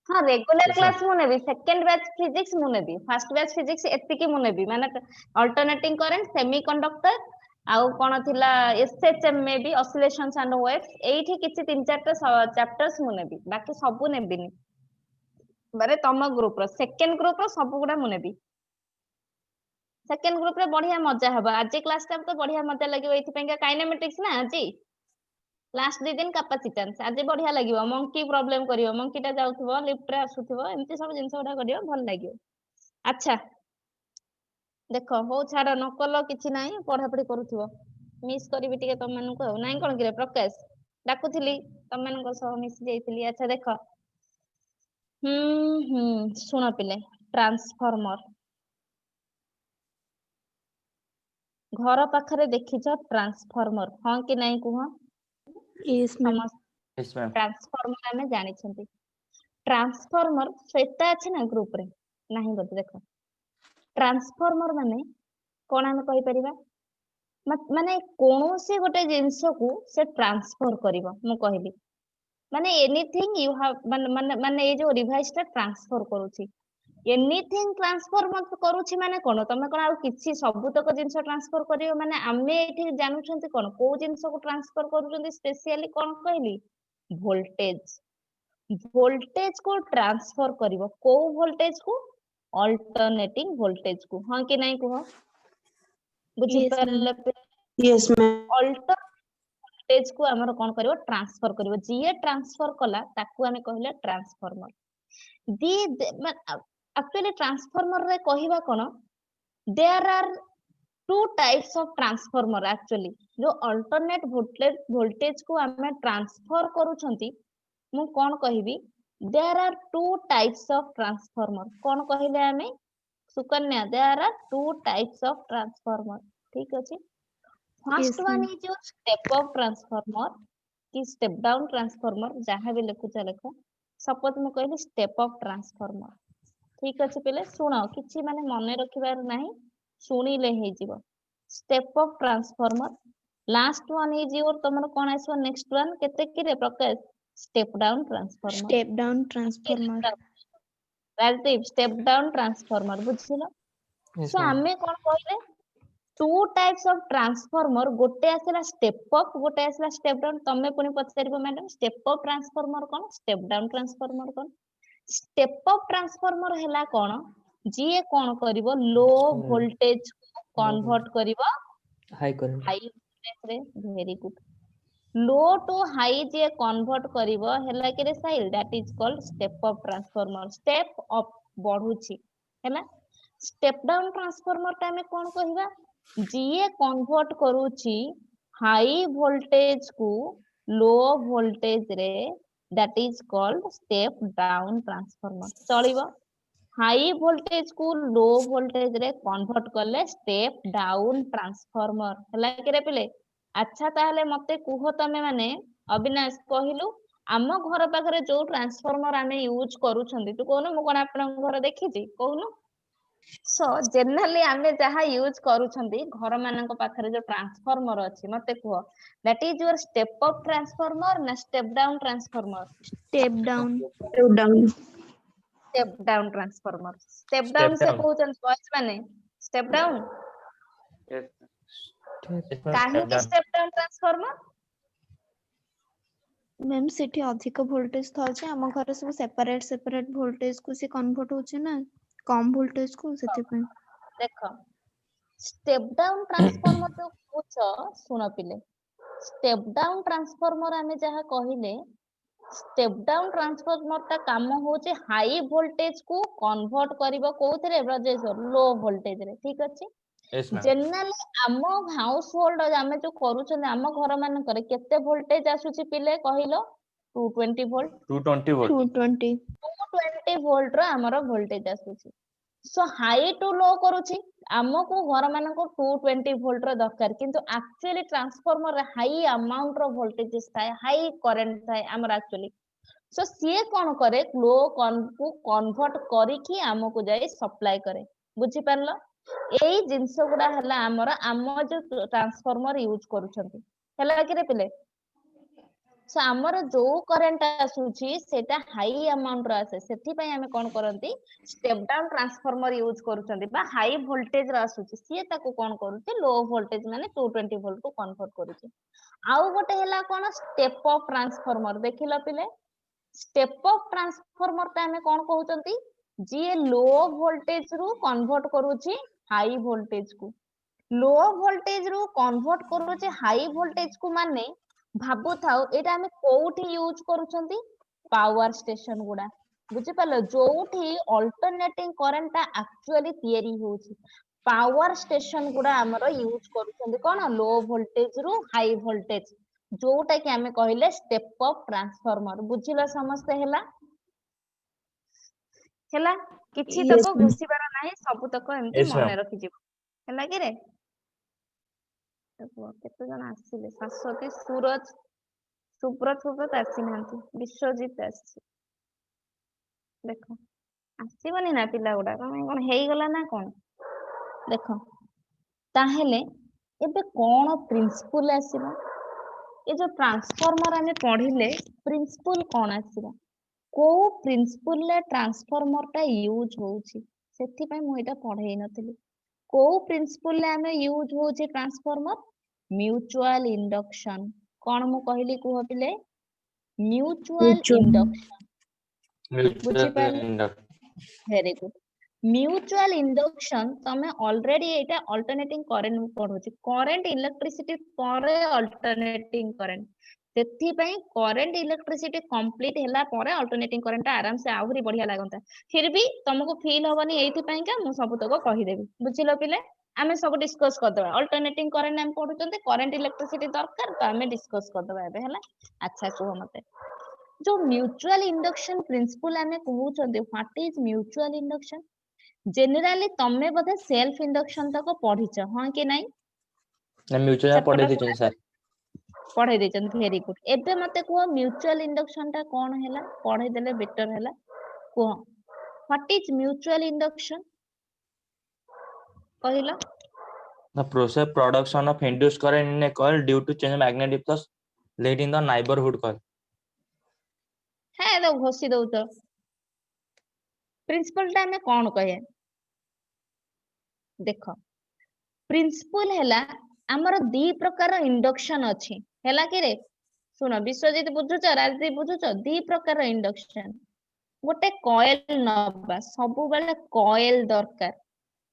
हाँ regular class मु नेबी second batch physics मु नेबी फर्स्ट बैच फिजिक्स एतिकी मु नेबी माने अल्टरनेटिंग करंट सेमीकंडक्टर आउ कोन थिला एसएचएम में भी ऑसिलेशंस एंड वेव्स एठी किछि तीन चारटा चैप्टर्स मु नेबी बाकी सब नेबिनी बारे तम ग्रुप रो सेकंड ग्रुप रो सब गुडा मु नेबी सेकंड ग्रुप रे बढ़िया मजा हबा आज क्लास टाइम तो बढ़िया मजा लागियो एथि पेंका काइनेमेटिक्स ना आज लास्ट 2 दिन कैपेसिटेंस आज बढ़िया लागियो मंकी प्रॉब्लम करियो मंकी टा जाउथबो लिफ्ट रे आसुथबो एमती सब जिंस उडा करियो भल लागियो अच्छा देखो हो छाड़ नकल किछि नाही पढ़ा पढ़ी करूथबो मिस करबी टिके तम मानन को नाही कोन करे प्रकाश डाकुथिली तम मानन को सह मिस जेइथिली अच्छा देखो सुनो पिले ट्रांसफार्मर घर पाखरे देखिछ ट्रांसफार्मर हां कि नाही कुह yes ma'am yes ma'am transformer हमें जानी छंती ट्रांसफार्मर सेटा अछि ना ग्रुप रे नाही बोलते देखो ट्रांसफार्मर माने कोन हम कहि परिबा माने कोनोसी गोटे जिंस को से ट्रांसफर करिवो मु कहली माने एनीथिंग यू हैव माने ए जो डिवाइस टा ट्रांसफर करूची एनीथिंग ट्रांसफर मत करूची माने कोन तमे कोन आ किछि सबुतक जिंस ट्रांसफर करियो माने आमे एठी जानू छंती कोन को जिंस को ट्रांसफर करूचंती स्पेशली कोन कहली वोल्टेज वोल्टेज को ट्रांसफर करिवो को वोल्टेज को अल्टरनेटिंग वोल्टेज को हां कि नहीं कहो बुझि परले यस मैम अल्टर वोल्टेज को हमर कोन करिवो ट्रांसफर करिवो जीए ट्रांसफर कला ताकू हमें कहले ट्रांसफार्मर दी एक्चुअली ट्रांसफार्मर रे कहिबा कोन there are two types of transformer actually जो अल्टरनेट वोल्टेज को हमें ट्रांसफर करूछंती मु कोन कहिबी there are two types of transformer कोन कहिले हमें Sukanya there are two types of transformer ठीक अछि first one is your step up transformer कि स्टेप डाउन ट्रांसफार्मर जहां भी लिखु लेखो सपोज मु कहली स्टेप अप ट्रांसफार्मर ठीक अछि पहले सुनो किछि माने मने रखिबार नाही सुनिले हे जीवो step up transformer last one is your तमर कोन आइसो नेक्स्ट वन केते कि रे Prakash step down transformer Rajdeep step down transformer बुझिलो सो हमें कोन कहले टू टाइप्स ऑफ ट्रांसफार्मर गोटे आसला स्टेप अप गोटे आसला स्टेप डाउन तमे पुनी पछारिबो मैडम स्टेप अप ट्रांसफार्मर कोन स्टेप डाउन ट्रांसफार्मर कोन स्टेप अप ट्रांसफार्मर हैला कोन जीए कोन करिवो लो वोल्टेज को कन्वर्ट करिवो हाई वोल्टेज रे very good low to high जे कन्वर्ट करिवो हैला कि रे साइल that is called step up transformer step up बढ़ुची हैला स्टेप डाउन ट्रांसफार्मर ता में कोन कहिबा जीए कन्वर्ट करूची हाई वोल्टेज को लो वोल्टेज रे that is called step down transformer चलिबो हाई वोल्टेज को लो वोल्टेज रे कन्वर्ट करले स्टेप डाउन ट्रांसफार्मर हैला कि रे पिले अच्छा ताहले मते कुह तमे माने अविनाश कहिलु आम घर पाखरे जो ट्रांसफार्मर आमे यूज करूछंती तू कोन मु कोन आपन घर देखिजी कहूनु सो जनरली आमे जहा यूज करूछंती घर मानक पाखरे जो ट्रांसफार्मर अछि मते कुह that is your step up transformer ना step down transformer step down transformer step down से कहउछन बॉयज माने स्टेप डाउन काहे स्टेप डाउन ट्रांसफार्मर मैम सेठी अधिक वोल्टेज था जे हम घर सब सेपरेट वोल्टेज को से कन्वर्ट होचे ना कम वोल्टेज को सेते पे देखो स्टेप डाउन ट्रांसफार्मर जो पूछ सुनो पिले स्टेप डाउन ट्रांसफार्मर हमें जहा कहिले स्टेप डाउन ट्रांसफार्मर ता काम होचे हाई वोल्टेज को कन्वर्ट करिवो कोथरे ब्रजेश्वर लो वोल्टेज रे ठीक अछि जनरली आम हाउस होल्ड आमे जो करूछन आम घर मान करे केते वोल्टेज आसुची पिले कहिलो 220 वोल्ट 220 वोल्ट रो हमरो वोल्टेज आसुची सो हाई टू लो करूची आमको घर मान को 220 वोल्ट रो दरकार किंतु एक्चुअली ट्रांसफार्मर रे हाई अमाउंट रो वोल्टेज थाए हाई करंट थाए हमर एक्चुअली सो सीए कोन करे लो को कन्वर्ट करिकी हमको जाई सप्लाई करे बुझी परलो एई जिंस गुडा हला हमर जो ट्रांसफार्मर यूज करूछंती हला कि रे पिले सो आमर जो करंट आसुची सेटा हाई अमाउंट रो आसे सेथि पई हमें कोन करंती स्टेप डाउन ट्रांसफार्मर यूज करूचंदी बा हाई वोल्टेज रो आसुची सिए ताको कोन करूची लो वोल्टेज माने 220 वोल्ट को कन्वर्ट करूची आउ गोटे हला कोन स्टेप अप ट्रांसफार्मर देखिलो पिले स्टेप अप ट्रांसफार्मर ता हमें कोन कहउचंती जे लो वोल्टेज रु कन्वर्ट करूची हाई वोल्टेज को लो वोल्टेज रु कन्वर्ट करूची हाई वोल्टेज को माने भाबु थाउ एटा हमें कोउठी यूज करूचंती पावर स्टेशन गुडा बुझि पालो जोठी अल्टरनेटिंग करंट ता एक्चुअली थियरी होची पावर स्टेशन गुडा हमरो यूज करूचंती कोन लो वोल्टेज रु हाई वोल्टेज जोटा कि हमें कहले स्टेप अप ट्रांसफार्मर बुझिलो समस्ते ହେଲା କିଛି Yes, तक ma'am. घुसीबार नाही सब तक एमती Yes, ma'am. मने रखि जिवो ହେଲା कि रे देखो केते जण आसीले शाश्वती सूरज सुब्रत आसी नांती विश्वजीत आसी देखो आसीबनी ना पिला गुडा कोन हेइगला ना कोन देखो ताहेले एबे कोन प्रिंसिपल आसीबो ए जो ट्रांसफार्मर हमें पढिले प्रिंसिपल कोन आसीबो को प्रिंसिपल ले ट्रांसफार्मर ता यूज होउची सेथि पई मु एटा पढेई नथिली को प्रिंसिपल ले हमें यूज होउची ट्रांसफार्मर म्यूचुअल इंडक्शन कोन मु कहली कुह पिले म्यूचुअल Mutual. इंडक्शन Mutual बुझी Parle induction. Very good mutual induction तमे ऑलरेडी एटा अल्टरनेटिंग करंट पढोची करंट इलेक्ट्रिसिटी परे अल्टरनेटिंग करंट सेथि पई करंट इलेक्ट्रिसिटी कंप्लीट हैला परे अल्टरनेटिंग करंट आराम से आहुरी बढ़िया लागंता फिर भी तुमको फील होबनी एथि पई का मु सब तक कहि देबी बुझिलो पिले आमे सब डिस्कस कर दबा अल्टरनेटिंग करंट हम पढुचंते करंट इलेक्ट्रिसिटी दरकार तो आमे डिस्कस कर दबा एबे हला अच्छा कुह मते जो म्यूचुअल इंडक्शन प्रिंसिपल हमें कहउचंते what is mutual induction generally तमे बोधे सेल्फ इंडक्शन तक पढिच हां कि नहीं ना म्यूचुअल सेपटा पढ़े दीजिए सर. पढ़े देचन वेरी गुड एबे मते कुह म्यूचुअल इंडक्शन ता कोन हैला पढ़े देले बेटर हैला कुह व्हाट इज म्यूचुअल इंडक्शन कहिलो The process production of induced current in a coil due to change of magnetic flux laid in the neighborhood coil. है तो घोसी दउच प्रिंसिपल ता हमें कोन कहे देखो प्रिंसिपल हैला हमर दी प्रकार इंडक्शन अछि हैला कि रे सुनो विश्वजीत बुझुच राजदीप बुझुच दी प्रकार इंडक्शन गोटे कॉइल नबा सबु बेले कॉइल दरकार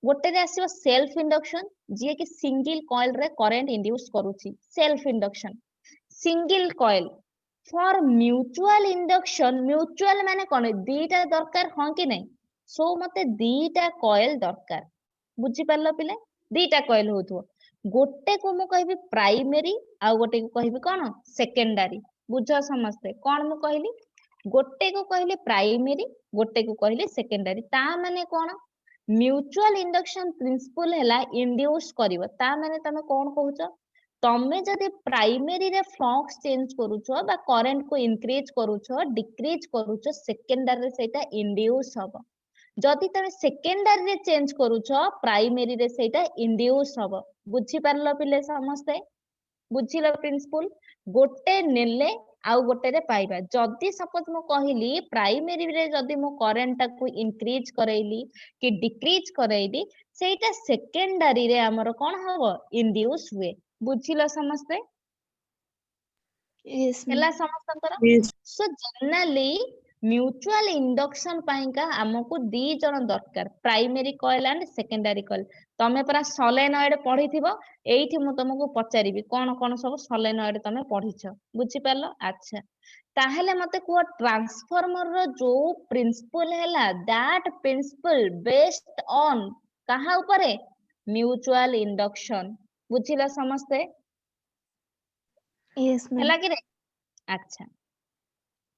गोटे रे आसीबो सेल्फ इंडक्शन जे कि सिंगल कॉइल रे करंट इंड्यूस करूची self induction single coil for mutual induction mutual माने कोन दीटा दरकार हां कि नहीं सो मते दीटा कॉइल दरकार बुझी पारलो पिले दीटा कॉइल होथो गोटे को मु कहबी प्राइमरी आ गोटे को कहबी कोन सेकेंडरी बुझ समझते कोन मु कहली गोटे को कहले प्राइमरी गोटे को कहले सेकेंडरी ता माने कोन म्यूचुअल इंडक्शन प्रिंसिपल हैला इंड्यूस करिवो ता माने तमे कोन कहउछ तमे जदि प्राइमरी रे फ्लक्स चेंज करूछो बा करंट को इंक्रीज करूछो डिक्रीज करूछो सेकेंडरी रे सेटा इंड्यूस हबो जदि तमे सेकेंडरी रे चेंज करूछो प्राइमरी रे सेटा इंड्यूस हबो बुझी पारलो पिले समस्ते बुझिलो प्रिंसिपल गोटे नेले आउ गोटे रे पाइबा जदि सपोज मु कहली प्राइमरी रे जदि मु करंट टाकू इंक्रीज करैली कि डिक्रीज करैली सेटा सेकेंडरी रे हमर कोन हबो इंड्यूस हुए बुझिलो समस्ते Yes, ma'am. ହେଲା ସମସ୍ତଙ୍କର Yes. So generally mutual induction पाइका हमको दी जण दरकार primary coil and secondary coil तमे परा सोलेनॉइड पढिथिबो एइठी मु तुमको पचारिबी कोन कोन सब सोलेनॉइड तमे पढिछ बुझि पारलो अच्छा ताहेले मते को ट्रांसफार्मर रो जो प्रिंसिपल हैला दैट प्रिंसिपल बेस्ड ऑन कहा ऊपरे म्यूचुअल इंडक्शन बुझिला समस्ते Yes, ma'am. ହେଲା कि रे अच्छा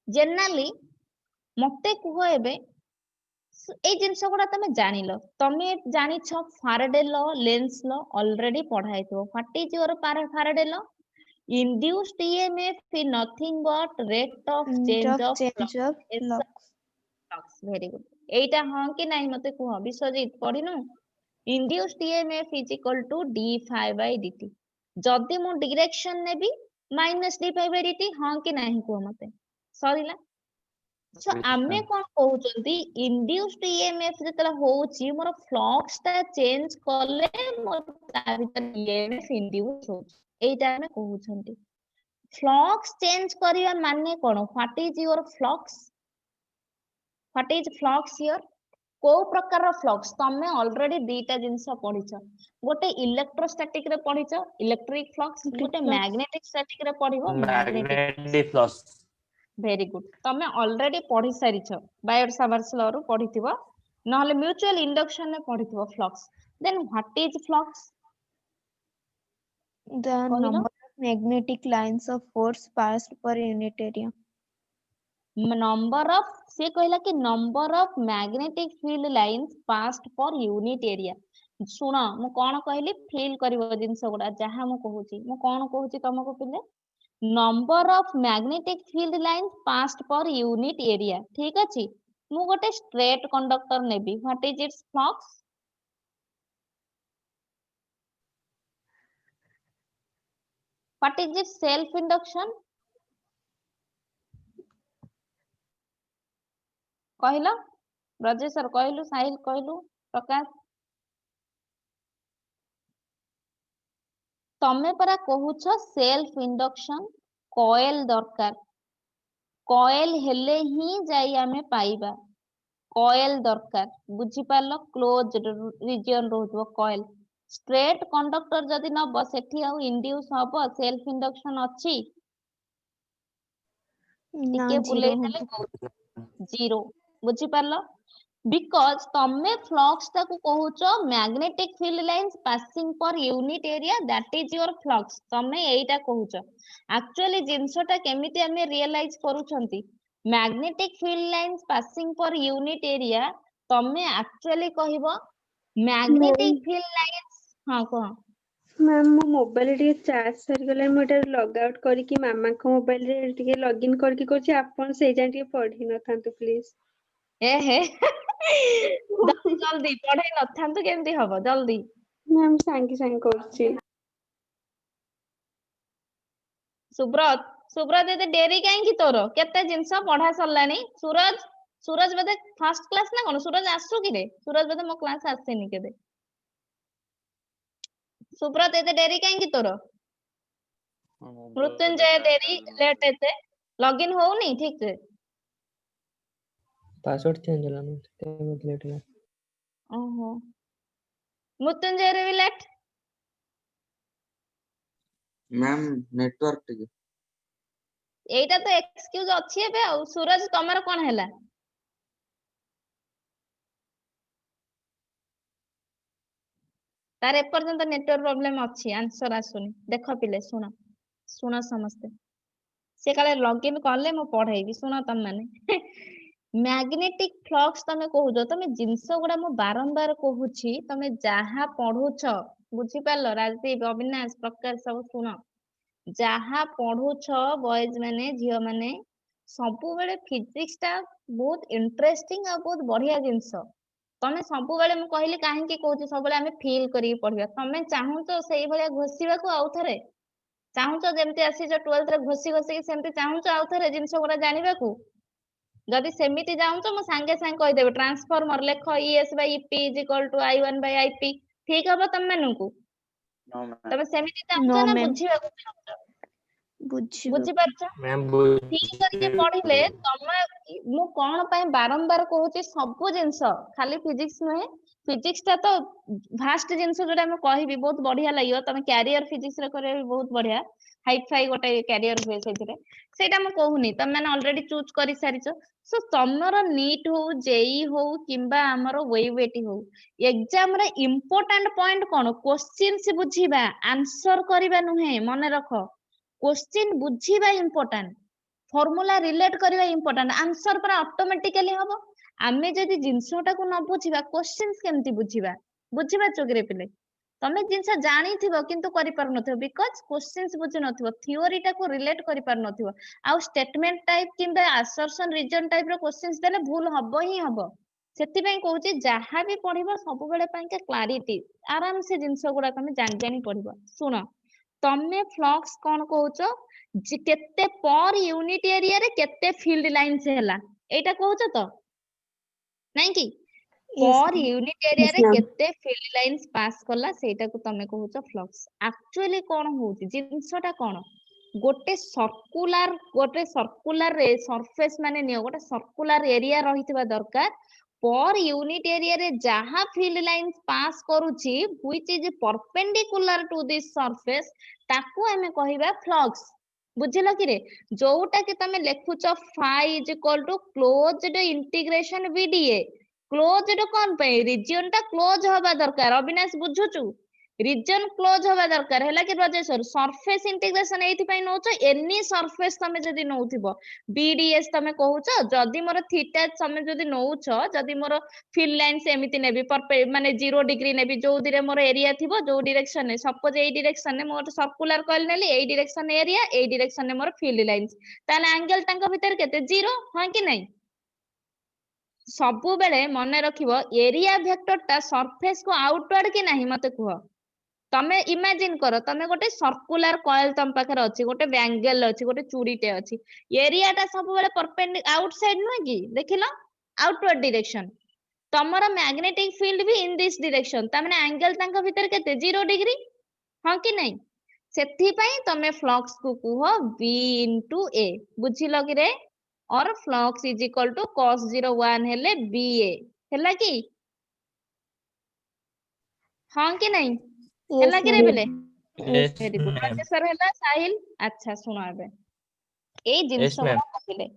जनरली मते कुह एबे एई जिंस गुडा तमे जानिलो तमे जानिछ Faraday law Lenz law already पढाइतो what is your Faraday law induced EMF is nothing but rate of change of Change of flux. flux very good एइटा हां कि नाही मते कुह Vishwajeet पढिनु induced EMF is equal to d phi by dt जदि मु direction navy minus D by dt हाँ कि नहीं कुह मते सरीला सो आमे कोन कहउचंती इंड्यूस्ड ईएमएफ जेतला होउची मोर फ्लक्स ता चेंज करले मोर ता भीतर ईएमएफ इंड्यूस होउची एटा आमे कहउचंती फ्लक्स चेंज करिया माने कोन what is your flux what is flux here को प्रकार फ्लक्स तमे ऑलरेडी दीटा जिंस पढिछ गोटे इलेक्ट्रोस्टैटिक रे पढिछ इलेक्ट्रिक फ्लक्स गोटे मैग्नेटिक स्टैटिक रे पढिबो magnetic magnetic flux very good तमे ऑलरेडी पढि सारिछ बायोट-सावर्ट्स लॉ रो पढिथिबो नहले म्यूचुअल इंडक्शन ने पढिथिबो flux then what is flux The number of magnetic lines of force passed per unit area. Number of से कहला कि number of magnetic field lines passed per unit area सुन मु कोन कहली फील करबो जिंस गुडा जहां मु कहूची मु कोन कहूची तुमको पिले number of magnetic field lines passed per unit area ठीक अछि मु गोटे स्ट्रेट कंडक्टर नेबी what is its flux what is its self induction कहलो ब्रजेश्वर कहलु साहिल कहलु प्रकाश तमे परा कहूछ सेल्फ इंडक्शन कॉइल दरकार कॉइल हेले ही जाई आमे पाइबा कॉइल दरकार बुझी पारलो क्लोज रीजन रहउतबो कॉइल स्ट्रेट कंडक्टर जदी न सेठी आ इंड्यूस हबो सेल्फ इंडक्शन अछि ना टिके बुले जीरो देले जीरो बुझी पारलो बिकॉज तमे फ्लक्स ताकू कहूछ magnetic field lines passing per unit area that is your flux तमे एटा कहूछ एक्चुअली जिंसटा केमिति हमें रियलाइज करूछंती magnetic field lines passing per unit area तमे एक्चुअली कहबो मैग्नेटिक फील्ड लाइंस हां कह मैम मो मोबाइल रे चार्ज सर गले मो एटा लॉग आउट करी कि मामा को मोबाइल रे टिके लॉगिन करके करछि आपन से जा टिके पढी न थांतु प्लीज ए हे जल्दी जल्दी पढ़े न थांतु केमती हबो जल्दी मैम सांगे सांगे करछि सुब्रत सुब्रत एते डेरी काहे की तोर केते जिंस पढ़ा सरलानी सूरज सूरज बदे फर्स्ट क्लास ना कोन सूरज आसु कि रे सूरज बदे मो क्लास आसेनी केबे सुब्रत एते डेरी काहे की तोर मृत्युंजय देरी लेट एते लॉगिन होउनी ठीक से पासवर्ड चेंज होला न ते लेट होला ओहो मृत्युंजय रे भी लेट मैम नेटवर्क टिके एटा तो एक्सक्यूज अछि एबे आ सूरज तमर कोन हैला तार एपर्यंत नेटवर्क प्रॉब्लम अछि आंसर आसुनी देखो पिले सुनो सुनो समस्ते से काले लॉगिन करले मो पढाइबी सुनो तम माने मैग्नेटिक फ्लक्स तमे कहूजो तमे जिंस गुडा मो बारंबार कहूची तमे जहा पढुछ बुझी पारलो राजदीप अविनाश प्रकाश सब सुनो जहा पढुछ बॉयज माने झियो माने सबु बेले फिजिक्स ता बहुत इंटरेस्टिंग आ बहुत बढ़िया जिंस तमे सबु बेले मु कहली काहे की कहूची सब बेले हमें फील करी पढिबा तमे चाहू तो सेही भलिया घोषिबा को आउ थरे चाहू तो जेमति आसी जो 12th रे घोषि घोषि सेमति चाहू तो आउ थरे जिंस गुडा जानिबा को जदि सेमिति जाऊँ तो मु सांगे सांगे कहि देबे ट्रांसफार्मर लेख ES by EP = I1 by IP ठीक हबो तम मानू नो मैम तमे सेमिति चाहू No, ना ma'am. बुझिबा को चाहू बुझिबा बुझि पारछ मैम ठीक करके पढ़िले तमे मु कोन पय बारंबार कहूची सब जिंस खाली फिजिक्स नहे फिजिक्स ता तो भास्ट जिंस जोटा मैं कहबी बहुत बढ़िया लागियो तमे कैरियर फिजिक्स रे करे भी बहुत बढ़िया हाई फाई गोटे कैरियर हुए सेथिरे सेटा मैं कहूनी तमे माने ऑलरेडी चूज करि सारिछ सो तमरो नीट हो जेई हो किंबा हमरो वेवेटी हो एग्जाम रे इंपोर्टेंट पॉइंट कोन क्वेश्चंस बुझिबा आंसर करिबा नुहे मने रखो क्वेश्चन बुझिबा इंपोर्टेंट फॉर्मूला रिलेट करबा इंपोर्टेंट आंसर पर ऑटोमेटिकली हबो आमे जदी जिंसटा को न बुझिबा क्वेश्चंस केमती बुझिबा बुझिबा चोगरे पिले तमे जिंस जानी थिबो किंतु करि पार नथिबो बिकॉज़ क्वेश्चंस बुझि नथिबो थ्योरी टा को रिलेट करि पार नथिबो आ स्टेटमेंट टाइप किंबा असर्शन रीजन टाइप रो क्वेश्चंस देले भूल हबो ही हबो सेति पय कहूची जहां भी पढिबो सब बेले पय के क्लैरिटी आराम से जिंस गुडा तमे जानि जानि पढिबो सुनो तमे फ्लक्स कौन कहूच केते पर यूनिट एरिया रे केते फील्ड लाइन्स हैला एटा कहूच तो नहीं कि Yes, पर ma'am. यूनिट एरिया Yes, रे ma'am. केते फील्ड लाइन्स पास कला सेटा को तमे कहूच फ्लक्स एक्चुअली कौन होउची जिंसटा कौन गोटे सर्कुलर रे सरफेस माने नियो गोटे सर्कुलर एरिया रहितबा दरकार पर यूनिट एरिया रे जहा फील्ड लाइन्स पास करूची which is perpendicular to this surface ताकू हमें कहिबा फ्लक्स बुझिल कि रे जोटा कि तमे लेखुच phi is equal to closed integration B dA closed कौन पे रीजन टा क्लोज हवा दरकार अविनाश बुझुचु रीजन क्लोज हवा दरकार हैला कि ब्रजेश्वर सरफेस इंटीग्रेशन एथि पई नउछ एनी सरफेस तमे जदी नउथिबो बीडीएस तमे कहूछ जदी मोर थीटा तमे जदी नउछ जदी मोर फील्ड लाइन्स एमिति नेबी माने 0 डिग्री नेबी जो दिरे मोर एरिया थिबो जो डायरेक्शन ने सपोज एई डायरेक्शन ने मोर सर्कुलर कॉइल नेली एई डायरेक्शन एरिया एई डायरेक्शन ने मोर फील्ड लाइन्स ताले एंगल तांका भीतर केते 0 हां कि नहीं सबु बेले मने रखिबो एरिया वेक्टर ता सरफेस को आउटवर्ड कि नहीं मते कुह तमे इमेजिन करो तमे गोटे सर्कुलर कॉइल तम पाखर अछि गोटे बैंगल अछि गोटे चूड़ीटे अछि एरिया ता सब बेले परपेंडिक आउटसाइड न कि देखिलो आउटवर्ड डायरेक्शन तमरा मैग्नेटिक फील्ड भी इन दिस डायरेक्शन ता माने एंगल तांका भीतर केते 0 डिग्री हां कि नहीं सेथि पई तमे फ्लक्स को कुह v * a बुझिलो कि रे और flux is equal to cos 01 हेले ba हैला कि हां कि नहीं Yes, हैला कि रे ma'am. बेले Yes, very good ma'am. Rajeshwar हैला साहिल अच्छा सुनो एबे एई जिंस Yes, ma'am. गुडा कहिले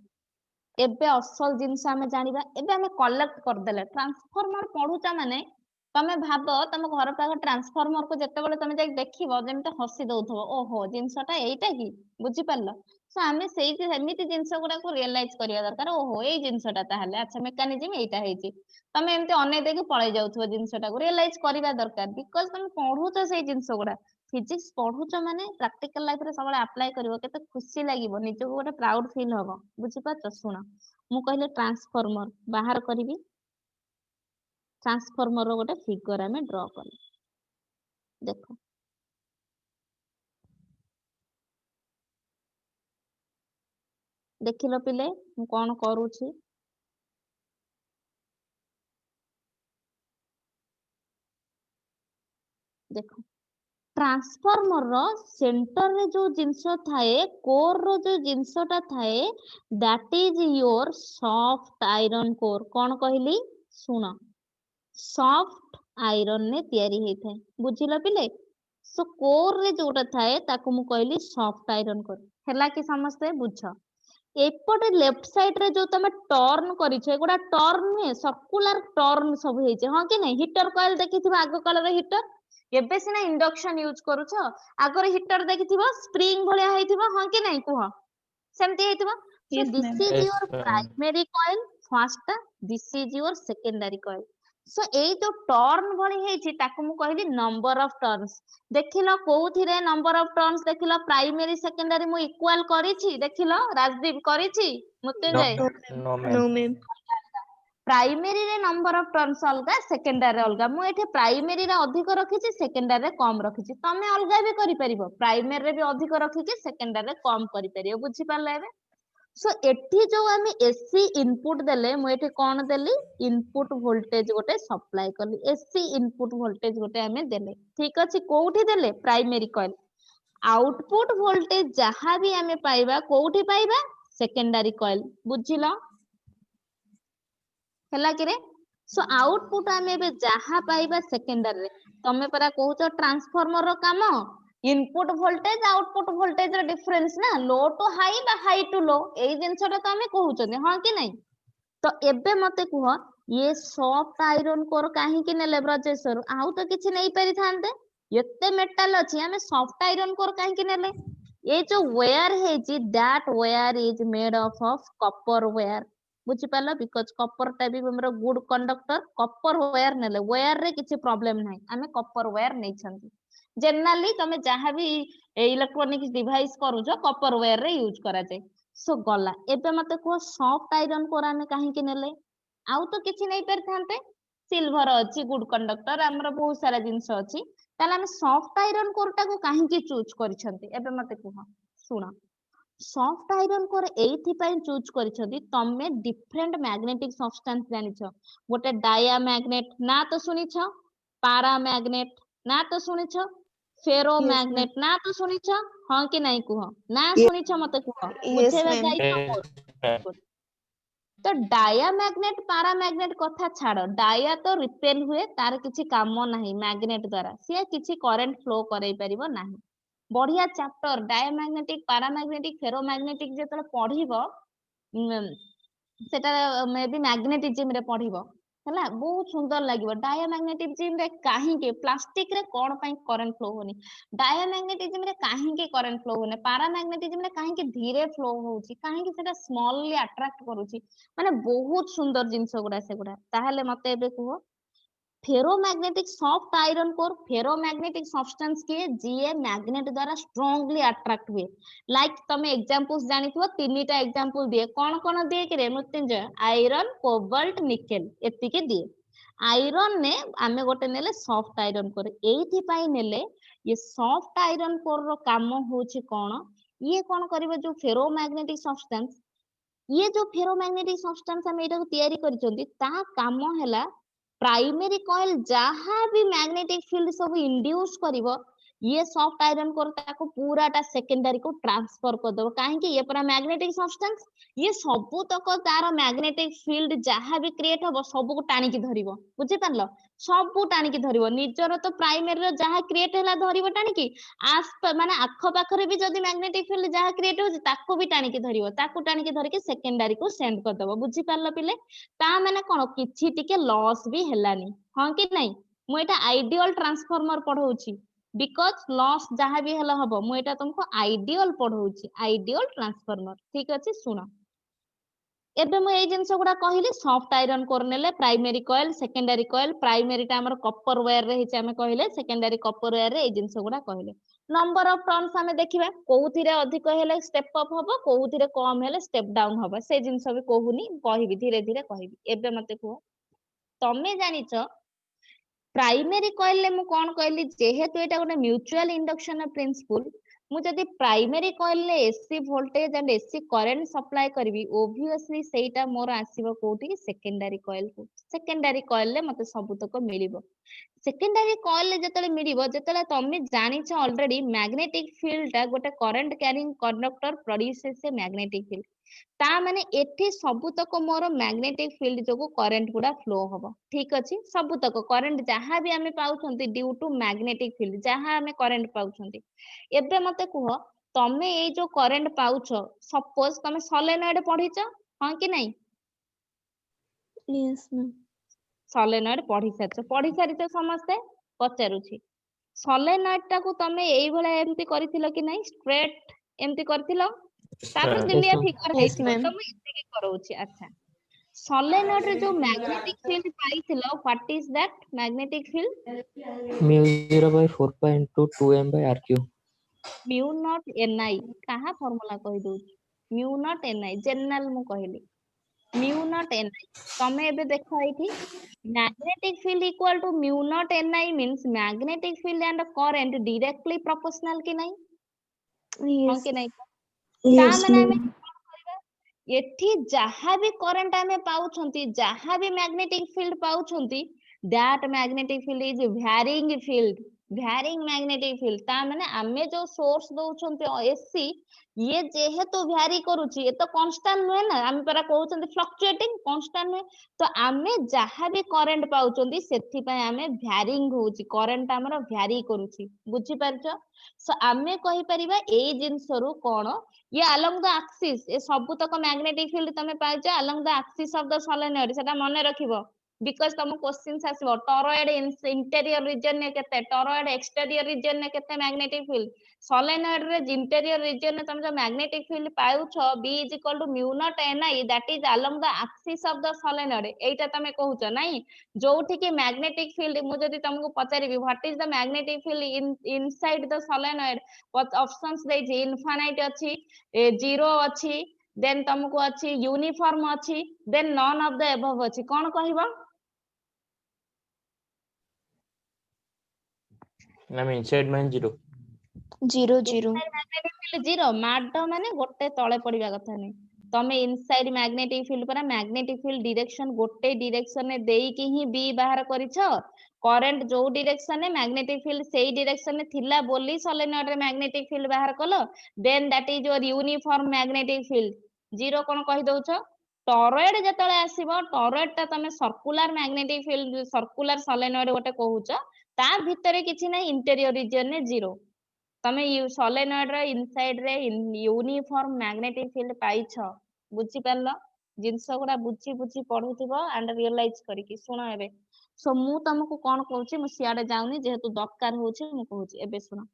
एबे असल जिंस आमे जानिबा एबे आमे कलेक्ट कर देले ट्रांसफार्मर पढुचा माने तमे भाबो तम घर पाख ट्रांसफार्मर को जते बेले तमे जाई देखिबो जेमते हसी दउथबो ओहो जिंसटा एइटा कि बुझि पारलो सो आमे सेई सेमिति जिंस गुडा को रियलाइज करिया दरकार ओहो एई जिंसटा ताहले अच्छा मेकानिज्म एइटा हेची तमे एमते अने देके पळै जाउथबो जिंसटा को रियलाइज करिवा दरकार बिकॉज़ तमे पढुचा सेई जिंस गुडा फिजिक्स पढुच माने प्रैक्टिकल लाइफ रे सबले अप्लाई करिवो केते खुशी लागिवो निजको गोटे प्राउड फील हबो बुझि पाछ सुना मु कहले ट्रांसफार्मर बाहर करबी ट्रांसफार्मर रो गोटे फिगर आमे ड्रा कर देखो देखिलो पिले मु कोन करूछि देखो ट्रांसफार्मर रो सेंटर रे जो जिंस थाए कोर रो जो जिंसटा थाए that is your soft iron core कोन कहली सुनो सॉफ्ट आयरन ने तयारी हेइ थाए बुझिलो पिले सो कोर रे जोटा थाए ताको मु कहली सॉफ्ट आयरन कोर हैला कि समझते बुझ एपटे लेफ्ट साइड रे जो तमे टर्न करिछे एगुडा टर्न नुहे सर्कुलर टर्न सब हेइछे हां कि नहीं हीटर कॉइल देखिथिबा आगो काल रे हीटर एबे सिना इंडक्शन यूज करूछ आगर हीटर देखिथिबा स्प्रिंग भलिया हेइथिबा हां कि नहीं कुह सेमति हेइथिबा so Yes, this ma'am. Is Yes, your ma'am. Primary coil first this is your secondary coil so एई जो टर्न भली हेइछि ताको मु कहली नंबर ऑफ टर्न्स देखिलो कोउथिरे नंबर ऑफ टर्न्स देखिलो प्राइमरी सेकेंडरी मु इक्वल करिछि देखिलो राजदीप करिछि No, Mrityunjay no, ma'am. No, ma'am. Primary रे नंबर ऑफ टर्न्स अलगा सेकेंडरी रे अलगा मु एठी प्राइमरी रे अधिक रखिछि सेकेंडरी रे कम रखिछि तमे अलगा भी करि परिबो प्राइमरी रे भी अधिक रखिछि सेकेंडरी रे कम करि परिबो बुझि पाले एबे सो एठी जो आमे एसी इनपुट देले मु एठी कोन देली इनपुट वोल्टेज गोटे सप्लाई करली एसी इनपुट वोल्टेज गोटे आमे देले ठीक अछि कोउठी देले प्राइमरी कॉइल आउटपुट वोल्टेज जहां भी आमे पाइबा कोउठी पाइबा सेकेंडरी कॉइल बुझिलो हैला कि रे सो आउटपुट आमे बे जहां पाइबा सेकेंडरी रे तमे परा कहूछ ट्रांसफार्मर रो काम इनपुट वोल्टेज आउटपुट वोल्टेज रो डिफरेंस ना लो टू हाई बा हाई टू लो एई जिंसटा तो आमे कहूचनी हां कि नहीं तो एबे मते कुह ये सॉफ्ट आयरन कोर काहे कि नेले ब्रजेश्वर आउ तो किछि नै पारि थांते एते मेटल अछि आमे सॉफ्ट आयरन कोर काहे कि नेले ये जो वेयर हेछि that wire is made of copper wire बुझि पालो बिकॉज़ कॉपर टा भी हमरो गुड कंडक्टर कॉपर वेयर नेले वेयर रे किछि प्रॉब्लम नै आमे कॉपर वेयर नै छंती जनरली तमे जहां भी इलेक्ट्रॉनिक्स डिवाइस करूछ कॉपर वेयर रे यूज करा जाय सो गला एबे मते को सॉफ्ट आयरन कोर आमे काहे कि नेले आउ तो किछि नै पर थांते सिल्वर अछि गुड कंडक्टर हमरो बहुत सारा जिंस अछि ताले हम सॉफ्ट आयरन कोर टाको काहे की चूज करिसंती एबे मते कुह सुना सॉफ्ट आयरन कोर एथि पई चूज करिसंती तमे डिफरेंट मैग्नेटिक सब्सटेंस जानिछ गोटे डाया मैग्नेट ना तो सुनिछ पारा मैग्नेट ना तो सुनिछ फेरो Yes, ma'am. मैग्नेट ना तो सुनिछ हां कि नहीं कुह ना Yes. सुनिछ मते कुह Yes, बुझेबे ma'am. जाइछ तो डाया मैग्नेट पारा मैग्नेट कथा छाड़ डाया तो रिपेल हुए तार किछि काम नाही मैग्नेट द्वारा से किछि करंट फ्लो करई परिबो नाही बढ़िया चैप्टर डाया मैग्नेटिक पारा मैग्नेटिक फेरो मैग्नेटिक जेतले पढिबो सेटा मे बी मैग्नेटिज्म रे पढिबो हला बहुत सुंदर लागिबो डाया मैग्नेटिज्म रे काहे के प्लास्टिक रे कोन पई करंट फ्लो होनी डाया मैग्नेटिज्म रे काहे के करंट फ्लो होने पारा मैग्नेटिज्म रे काहे के धीरे फ्लो होउची काहे के सेटा स्मॉलली अट्रैक्ट करूची माने बहुत सुंदर जिंस गुडा सेगुडा ताहले मते एबे कुहो ferromagnetic soft iron core ferromagnetic substance के जीए मैग्नेट द्वारा स्ट्रांगली अट्रैक्ट हुए लाइक तमे एग्जांपल्स जानिथुवा तीनटा एग्जांपल दिए कोन दिए कि मृत्युंजय आयरन कोबाल्ट निकेल एतिके दिए आयरन ने आमे गोटे नेले सॉफ्ट आयरन कोर एथि पाई नेले ये सॉफ्ट आयरन कोर रो काम होची कोन ये कोन करबे जो फेरोमैग्नेटिक सब्सटेंस ये जो फेरोमैग्नेटिक सब्सटेंस हम एटा को तयारी करिसंती ता काम हैला प्राइमरी कॉइल जहाँ भी मैग्नेटिक फील्ड सब इंड्यूस करिवो ये सॉफ्ट आयरन कोर ताको पूराटा सेकेंडरी को ट्रांसफर कर दो काहे कि ये पूरा मैग्नेटिक सब्सटेंस ये सबु तक तार मैग्नेटिक फील्ड जहाँ भी क्रिएट हबो सबु को टाणी की धरिवो बुझि पारलो सबु टाणी की धरिवो निजर तो प्राइमरी रो जहाँ क्रिएट हैला धरिवो टाणी की आस माने आख पाखरे भी जदी मैग्नेटिक फील्ड जहाँ क्रिएट होची ताको भी टाणी की धरिवो ताको टाणी की धरि के सेकेंडरी को सेंड कर दबो बुझि पारलो पिले ता माने कोन किछि टिके लॉस भी हेलानी हां कि नहीं मु एटा आइडियल ट्रांसफार्मर पढौची बिकॉज लॉस जहाँ भी हेला हबो मु एटा तुमको आइडियल पढौची आइडियल ट्रांसफार्मर ठीक अछि सुनो एबे मु एई जिंस गुडा कहिली सॉफ्ट आयरन कोर नेले primary coil secondary coil primary टा हमर कॉपर वायर रे हिचे हमें कहिले सेकेंडरी कॉपर वायर रे एई जिंस गुडा कहिले नंबर ऑफ टर्न्स हमें देखिबा कोउथिरे अधिक हेले स्टेप अप हबो कोउथिरे कम हेले स्टेप डाउन हबो से जिंस भी कहूनी कहिबी धीरे धीरे कहिबी एबे मते को तमे जानिଛ प्राइमरी कॉइल मु कोन कहली जेहेतु एटा गोटे म्यूचुअल इंडक्शन प्रिंसिपल मु जदी प्राइमरी कॉइल ले AC voltage and AC current supply करबी ओब्वियसली सेटा मोर आसीबो कोठी सेकेंडरी कॉइल को सेकेंडरी कॉइल ले मते सबुतक मिलिबो सेकेंडरी कॉइल ले जतले मिलिबो जतले तमे जानिछ ऑलरेडी मैग्नेटिक फील्ड गोटे current carrying conductor produces a magnetic field ता माने एठी सबुतक मोर मैग्नेटिक फील्ड जोगु करंट गुडा फ्लो हबो ठीक अछि सबुतक करंट जहां भी हमें पाउछंती ड्यू टू मैग्नेटिक फील्ड जहां हमें करंट पाउछंती एबे मते कुह तमे ए जो करंट पाउछ सपोज तमे सोलेनॉइड पढिछ हां कि नहीं Yes, ma'am. सोलेनॉइड पढि सारिछ समस्ते पचारुछि सोलेनॉइड टाकू तमे एई भले एम्ति करिथिलो कि नहीं स्ट्रेट एम्ति करथिलो तापर दुनिया ma'am. ठीक कर Yes, हेतिबो ma'am. तो मैं इतके करौछि अच्छा सोलेनॉइड रे जो मैग्नेटिक फील्ड पाइथिलो what is that magnetic field Mu 0 by 4.2 2m by RQ. Mu naught N I कहा फार्मूला कहि दउ म्यू नॉट एनआई जनरल मु कहली म्यू नॉट एनआई तमे एबे देखो एठी magnetic field equal to mu naught N I means magnetic field and current directly proportional कि नहीं हां Yes. कि नहीं ता Yes, माने हमें ma'am. एठी जहां भी करंट हमें पाउछंती जहां भी मैग्नेटिक फील्ड पाउछंती that magnetic field is varying magnetic field ता माने हमें जो सोर्स दउछंती एसी ये जेहेतु वैरी करूची ये तो कांस्टेंट नुहे ना हम परा कहउछंती फ्लक्चुएटिंग कांस्टेंट नुहे तो आमे जहां भी करंट पाउछंती सेथि पय आमे वैरिंग होउची करंट हमर वैरी करूची बुझी परछो सो आमे कहि परिबा एई जिंसरु कोन ये along the axis ए सब तक मैग्नेटिक फील्ड तमे पाइछ along the axis of the solenoid सेटा मने रखिबो बिकॉज़ तम क्वेश्चंस आसीबो टॉरॉइड इंटीरियर रीजन ने केते टॉरॉइड एक्सटीरियर रीजन ने केते मैग्नेटिक फील्ड सोलेनॉइड रे इंटीरियर रीजन ने तम जो मैग्नेटिक फील्ड पाउछ B = mu naught ni that is along the axis of the solenoid एटा तमे कहूछ नाही जोठी कि मैग्नेटिक फील्ड मु जदी तुमको पचारिबी what is the magnetic field inside the solenoid options देछि इनफाइनाइट अछि 0 अछि देन तुमको अछि यूनिफॉर्म अछि then none of the above अछि कोन कहबो ma'am inside mean 0 0 0 inside magnetic field 0 माड माने गोटे तळे पड़िबा कथा नहीं तमे इनसाइड मैग्नेटिक फील्ड पर मैग्नेटिक फील्ड डायरेक्शन गोटे डायरेक्शन ने देई कि ही बी बाहर करिछो करंट जो डायरेक्शन ने मैग्नेटिक फील्ड सेही डायरेक्शन ने थिला बोली सोलेनॉइड रे मैग्नेटिक फील्ड बाहर कलो then that is your uniform magnetic field 0 कोन कहि दउछो टॉरॉइड जतळे आसीबो टॉरॉइड ता तमे circular magnetic field circular solenoid गोटे कहूचो ता भितरे किछि नै इंटीरियर रीजन ने 0 तमे सोलेनॉइड रे इनसाइड रे यूनिफॉर्म मैग्नेटिक फील्ड पाइछ बुझी परलो जिंस गुडा बुझी बुझी पढुथिबो एंड रियलाइज करिकि सुनो एबे सो मु तुमको कोन कहूची मु सियाडे जाउनी जेहेतु दरकार होची मु कहूची एबे सुनो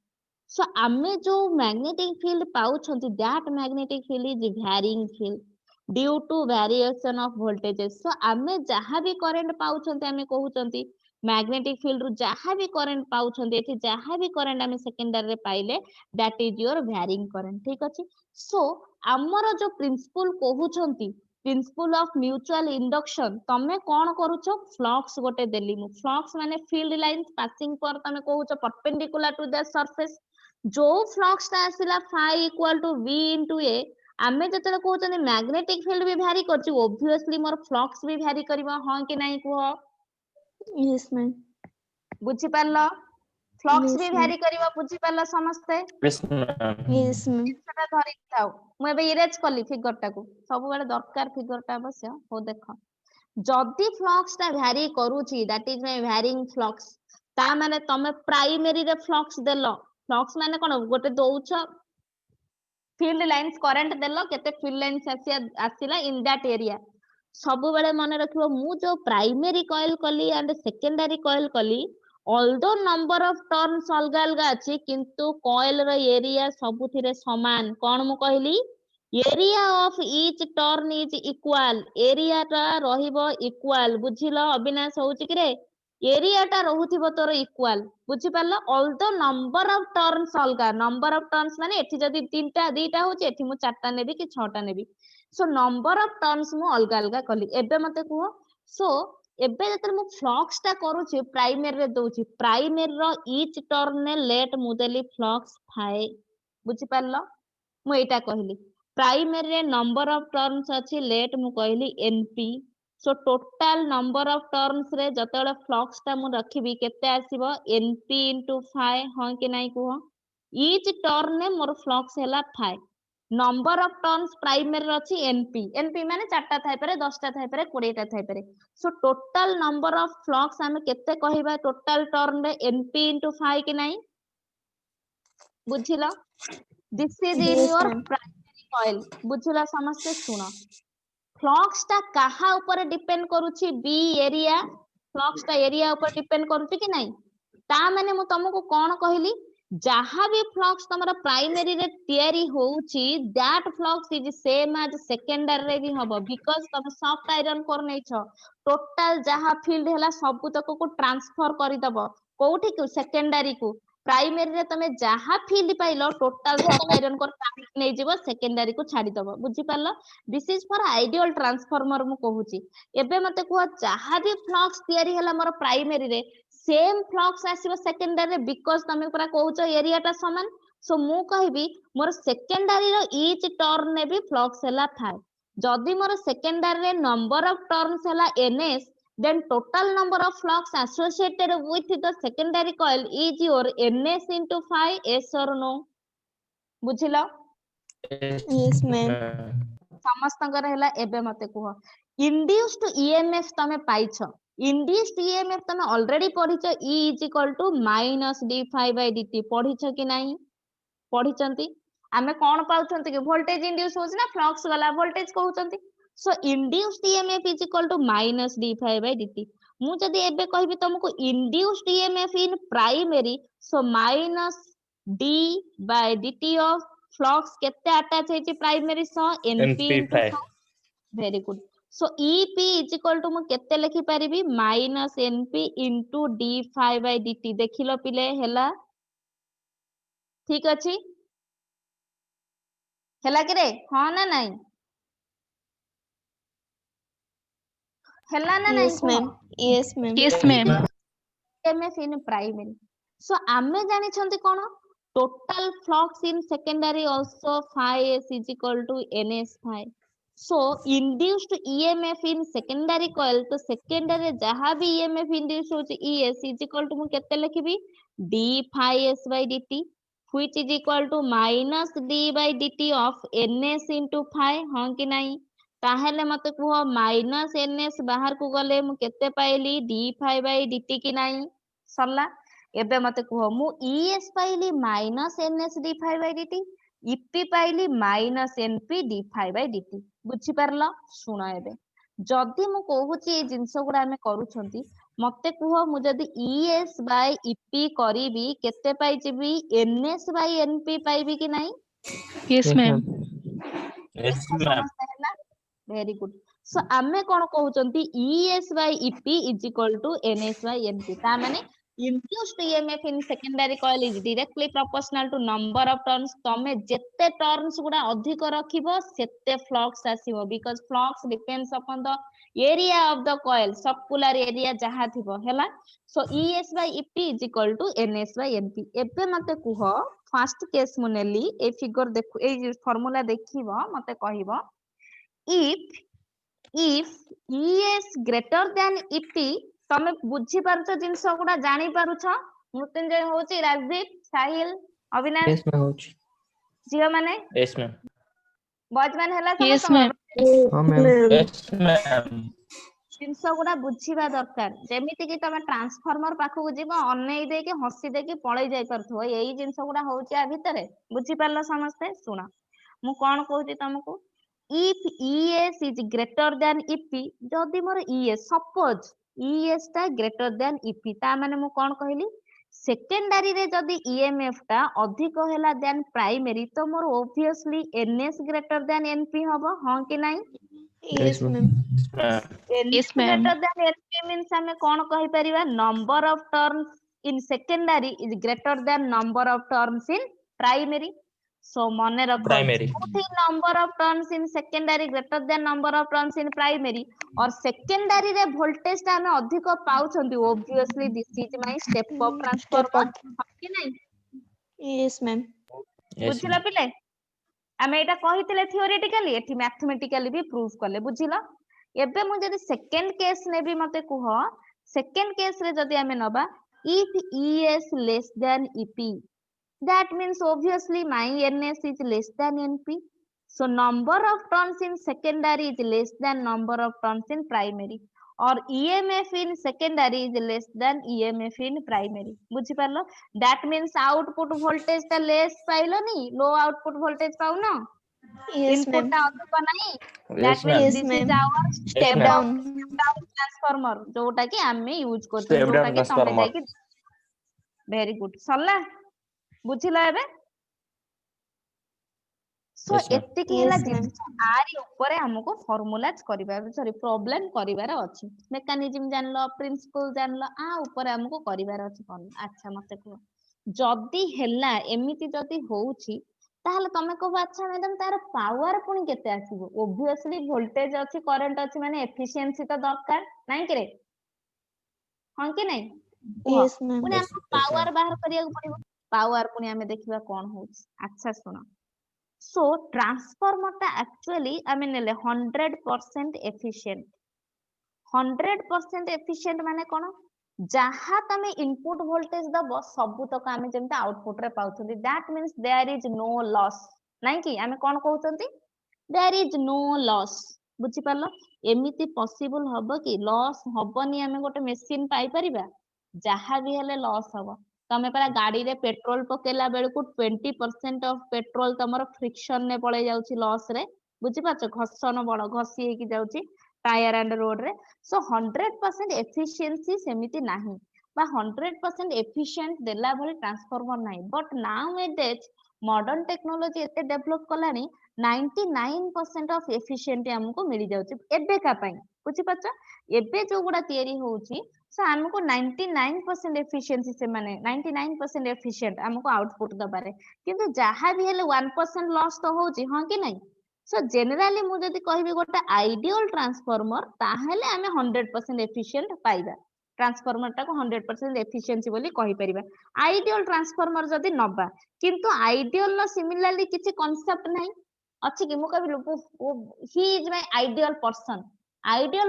सो आमे जो मैग्नेटिक फील्ड पाउछंती that magnetic field is varying field due to variation of voltages so आमे जहां भी करंट पाउछंती आमे कहूचंती मैग्नेटिक फील्ड रु जहां भी करंट पाउछंती एठी जहां भी करंट आमे सेकेंडरी रे पाइले that is your varying current ठीक अछि सो हमर जो प्रिंसिपल कहूचंती प्रिंसिपल ऑफ म्यूचुअल इंडक्शन तमे कोन करूछो फ्लक्स गोटे देली मु फ्लक्स माने फील्ड लाइंस पासिंग पर तमे कहूछो परपेंडिकुलर टू द सरफेस जो फ्लक्स ता आसिला phi equal to v into a आमे जतले कहउछनी मैग्नेटिक फील्ड भी वैरी करछि ऑब्वियसली मोर फ्लक्स भी वैरी करबो हां कि नाही कुह यस मैम बुझी पारलो फ्लक्स Yes, भी ma'am. वैरी करबो बुझी पारलो समस्ते यस मैम यस मैम सेटा धरि थाउ मु एबे इरेज कली फिगर टाको सब बेले दरकार फिगर टा अवश्य हो देखो जदी फ्लक्स ता वैरी करूछि that is my varying flux ता माने तमे प्राइमरी रे फ्लक्स देलो फ्लक्स माने कोन गोटे दउछ फील्ड लाइंस करंट देलो केते फील्ड लाइंस आसिला इन दैट एरिया सब बेले मन रखिबो मु जो प्राइमरी कॉइल कली एंड सेकेंडरी कॉइल कली ऑल्दो नंबर ऑफ टर्न्स अलगा अलगा अछि किंतु कॉइल रो एरिया सबुथिरे समान कोन मु कहली area of each turn is equal area टा रहिबो इक्वल बुझिलो अविनाश होउची कि रे एरिया टा रहुथिबो तोर इक्वल बुझि पारलो ऑल्दो नंबर ऑफ टर्न्स अलगा नंबर ऑफ टर्न्स माने एठी जदी तीनटा दीटा होची एठी मु चारटा नेबी कि छटा नेबी सो नंबर ऑफ टर्न्स मु अलगा अलगा कली एबे मते कुहो सो एबे जतरे मु फ्लक्स ता करूची प्राइमरी रे दउची प्राइमरी रो ईच टर्न ने लेट मु देली फ्लक्स फाई बुझि पारलो मु एटा कहली प्राइमरी रे नंबर ऑफ टर्न्स अछि लेट मु कहली NP so total number of turns रे जतले फ्लक्स ता मु रखिबी केते आसीबो एनपी इनटू फाई हां कि नाही कुहो ईच टर्न ने मोर फ्लक्स हैला phi number of turns primary रे अछि एनपी एनपी माने 4टा थाई पारे 10टा थाई पारे 20टा थाई पारे so total number of flux आमे केते कहिबा टोटल टर्न रे एनपी इनटू फाई कि नाही बुझिलो this is in Yes, your ma'am. Primary coil बुझिलो समस्त सुनो फ्लक्स ता कहा ऊपर डिपेंड करूची बी एरिया फ्लक्स ता एरिया ऊपर डिपेंड करूची कि नाही ता माने मु तुमको कोन कहली जहां भी फ्लक्स तमरा प्राइमरी रे तयारी होउची that flux is same as secondary रे भी हबो बिकॉज़ तुम सॉफ्ट आयरन कर नै छ टोटल जहां फील्ड हैला सब तक को ट्रांसफर करि दबो कोठी को सेकेंडरी को प्राइमरी रे तमे जहां फील्ड पाइलो टोटल सॉफ्ट आयरन कर नै जीवो सेकेंडरी को छाडी दबो बुझी पारलो this is for ideal transformer मु कहूची एबे मते कुआ जहां भी फ्लक्स तयारी हैला मोर प्राइमरी रे सेम फ्लक्स आसीबो सेकेंडरी रे बिकॉज़ तमे पूरा कहूचो एरिया टा समान सो मु कहबी मोर सेकेंडरी रो ईच टर्न ने भी फ्लक्स हैला थाए जदी मोर सेकेंडरी रे नंबर ऑफ टर्न्स हैला ns then total number of flux associated with the secondary coil is your ns into phi yes or no बुझिलो Yes, ma'am. समस्तंकर हैला एबे मते कुह इंड्यूस्ड ईएमएफ तमे पाइछ इंड्यूस्ड ईएमएफ तमे ऑलरेडी पढिछ E is equal to minus d phi by dt पढिछ कि नाही पढिचंती आमे कोन पाउछंती कि वोल्टेज इंड्यूस होछ ना फ्लक्स वाला वोल्टेज कहउचंती so induced EMF is equal to minus d phi by dt मु जदी एबे कहबी तुमको induced EMF in primary so minus d by dt of flux केते अटैच हेची primary so np into very good so ep is equal to मु केते लिखि परिबी minus np into d phi by dt देखिलो पिले हैला ठीक अछि हैला कि रे हां ना नाही हैला ना नाही Yes, ma'am. Yes, ma'am. Yes, ma'am. EMF in primary so आमे जानि छंती कोन total flux in secondary also phi s is equal to ns phi. So induced EMF in secondary coil तो secondary रे जहाँ भी EMF induced होची ES is equal to मु केते लिखिबी d phi s by dt which is equal to minus d by dt of ns into phi हाँ कि नहीं ताहेले मते कुह माइनस ns बाहर को गले मु केते पाइली d phi by dt कि नहीं सरला एबे मते कुह मु ES पाइली minus ns d phi by dt EP पाइली minus NP d phi by dt बुझी परला सुना एबे जदी मु कहूची ए जिंस गुडा हमें करूछंती मते कुह मु जदी ES by EP करीबी केते पाई जिबी NS by NP पाइबी कि नहीं Yes, ma'am. Yes, देखो ma'am. समझ ହେଲା वेरी गुड सो आमे कोन कहउचंती ES by EP is equal to NS by NP ता माने induced EMF in secondary coil is directly proportional to number of turns तमे जेते टर्न्स गुडा अधिक रखिबो सेते flux आसीबो because flux depends upon the area of the coil circular area जहा थिबो हैला so ES by EP is equal to NS by NP एबे मते कुह first case मु नेली ए फिगर देखु ए फार्मूला देखिबो मते कहिबो if ES greater than EP तमे बुझी पारुछ जिंस गुडा जानि पारुछ मृत्युंजय होची राजदीप साहिल अविनाश Yes, ma'am. होची. झियो माने Yes, ma'am. बॉयज मान हैला Yes, समस्त ma'am. हाँ, ma'am. Yes, ma'am. जिंस गुडा बुझीबा दरकार जेमिति कि तमे ट्रांसफार्मर पाखु जीवो अनै दे के हसी दे के पळै जाय परथो एई जिंस गुडा होची आ भितरे बुझी पारलो समस्त सुना मु कोन कहूची तुमको if ES is greater than EP जदी मोर ES suppose ES ता greater than EP ता माने मु कोन कहली सेकेंडरी रे जदी EMF ता अधिक होला देन प्राइमरी तो मोर obviously NS greater than NP हबो हां कि नहीं Yes, ma'am. Yes, ma'am. NS ma'am. greater than NP means हमें कोन कहि परिबा number of turns in secondary is greater than number of turns in primary so मने रखो Primary. जोठी number of turns in secondary greater than number of turns in primary और secondary रे voltage ता हमें अधिक पाउछंती obviously this is my step up transformer कि नहीं Yes, ma'am. Yes, बुझिला ma'am. पिले आमे एटा कहितले थियोरेटिकली एठी मैथमेटिकली भी प्रूफ करले बुझिला एबे मु जदी सेकंड केस नेबी मते कुह सेकंड केस रे जदी आमे नबा if ES less than EP that means obviously my NS is less than NP so number of turns in secondary is less than number of turns in primary or EMF in secondary is less than EMF in primary बुझी पारलो that means output voltage ता less pilo नी low output voltage पाउनो Yes, input ma'am. ता अधिक नहीं Yes, that means ma'am. Yes, this is ma'am. our Yes, Step ma'am. down. down transformer जोटा कि आमे use करछन Step जोटा down कि तमे transformer. जाई कि वेरी गुड सरला बुझिला एबे सो Yes, ma'am. एतिकी हैला Yes, ma'am. जिंस आरी ऊपर हमको फार्मूलाज करिबार सॉरी प्रॉब्लम करिबार अछि मेकानिज्म जानलो प्रिंसिपल जानलो आ ऊपर हमको करिबार अछि कोन अच्छा मते को जदी हैला एमिति जदी होउची ताहले तमे कहबो अच्छा मैडम तार पावर पुनी केते आसीबो ऑब्वियसली वोल्टेज अछि करंट अछि माने एफिशिएंसी तो दरकार नाही कि रे हां कि नहीं Yes, ma'am. पुनी Yes, हमको yes, पावर ma'am. बाहर करिया पड़िबो पावर पुनी हमें देखिबा कोन होउची अच्छा सुनो So transformer टा actually I mean 100% efficient 100% efficient माने कोन जहा तमे इनपुट वोल्टेज दबो सबु तक आमे जेमते आउटपुट रे पाउछंती that means there is no loss नाही कि आमे कोन कहउछंती there is no loss बुझी पालो एमिति पॉसिबल हबो कि लॉस हबनी आमे गोटे मशीन पाई परिबा जहा भी हेले लॉस हबो तमे परा गाड़ी रे पेट्रोल पकेला बेलकु 20% ऑफ पेट्रोल तमरो फ्रिक्शन ने पळे जाउची लॉस रे बुझी पाछो घर्षण बड़ घसी हेकी जाउची टायर एंड रोड रे सो 100% एफिशिएंसी सेमिति नाही बा 100% एफिशिएंट देला भली ट्रांसफार्मर नाही but now A days modern technology एते डेवलप कलानी 99% ऑफ एफिशिएंट हमको मिली जाउची एबे का पई बुझी पाछो एबे जो गुडा तयारी होउची सो हमको 99% एफिशिएंसी से माने 99% एफिशिएंट हमको आउटपुट दबारे किंतु जहा भी हेले 1% लॉस तो होउची हां कि नहीं सो जनरली मु जदी कहबी गोटे आइडियल ट्रांसफार्मर ताहेले हमें 100% एफिशिएंट पाइबा ट्रांसफॉर्मर टाको 100% एफिशिएंसी बोली कहि परिबा। आइडियल ट्रांसफॉर्मर जदी नबा किंतु आइडियल न सिमिलरली किछि कांसेप्ट नाही अछि कि मु कहबी he is my ideal